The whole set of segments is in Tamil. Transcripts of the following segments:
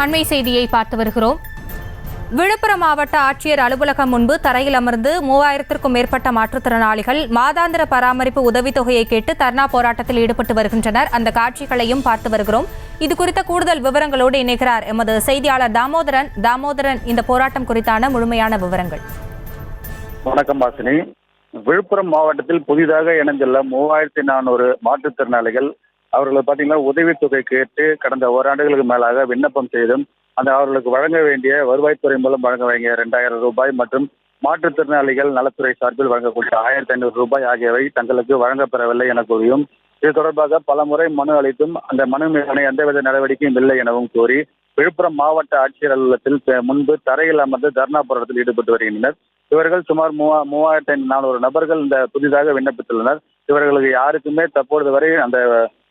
அண்மை செய்தியை பார்த்து வருகிறோம். விழுப்புரம் மாவட்ட ஆட்சியர் அலுவலகம் முன்பு தரையில் அமர்ந்து 3000க்கும் மேற்பட்ட மாற்றுத்திறனாளிகள் மாதாந்திர பராமரிப்பு உதவித்தொகையை கேட்டு தர்ணா போராட்டத்தில் ஈடுபட்டு வருகின்றனர். அந்த காட்சிகளையும் பார்த்து வருகிறோம். இது குறித்த கூடுதல் விவரங்களோடு இணைகிறார் எமது செய்தியாளர் தாமோதரன். இந்த போராட்டம் குறித்தான முழுமையான விவரங்கள். வணக்கம் வாசினி. விழுப்புரம் மாவட்டத்தில் புதிதாக இணைந்துள்ள 3400 மாற்றுத்திறனாளிகள் அவர்களுக்கு பார்த்தீங்கன்னா உதவித்தொகை கேட்டு கடந்த ஓராண்டுகளுக்கு மேலாக விண்ணப்பம் செய்தும் அவர்களுக்கு வழங்க வேண்டிய வருவாய்த்துறை மூலம் வழங்க வேண்டிய 2000 ரூபாய் மற்றும் மாற்றுத்திறனாளிகள் நலத்துறை சார்பில் வழங்கக்கூடிய 1500 ரூபாய் ஆகியவை தங்களுக்கு வழங்கப்பெறவில்லை என கூறியும், இது தொடர்பாக பல முறை மனு அளித்தும் அந்த மனு மீதான எந்தவித நடவடிக்கையும் இல்லை எனவும் கூறி விழுப்புரம் மாவட்ட ஆட்சியர் அலுவலகத்தில் முன்பு தரையில் அமர்ந்து தர்ணா போராட்டத்தில் ஈடுபட்டு வருகின்றனர். இவர்கள் சுமார் 3400 நபர்கள் இந்த புதிதாக விண்ணப்பித்துள்ளனர். இவர்களுக்கு யாருக்குமே தற்பொழுது வரை அந்த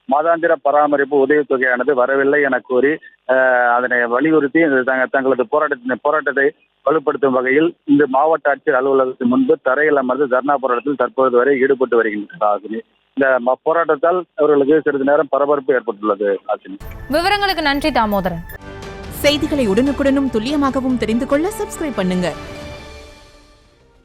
மாதாந்திர பராமரிப்பு உதவித்தொகையானது வரவில்லை என கூறி அதனை வலியுறுத்தி தங்களது போராட்டத்தை வலுப்படுத்தும் வகையில் இந்த மாவட்ட ஆட்சியர் அலுவலகத்தின் முன்பு தரையில் அமர்ந்து தர்ணா போராட்டத்தில் தற்பொழுது வரை ஈடுபட்டு வருகின்றனர். இந்த போராட்டத்தால் அவர்களுக்கு சிறிது நேரம் பரபரப்பு ஏற்பட்டுள்ளது. விவரங்களுக்கு நன்றி தாமோதரன். செய்திகளை உடனுக்குடனும் துல்லியமாகவும் தெரிந்து கொள்ள சப்ஸ்கிரைப் பண்ணுங்க.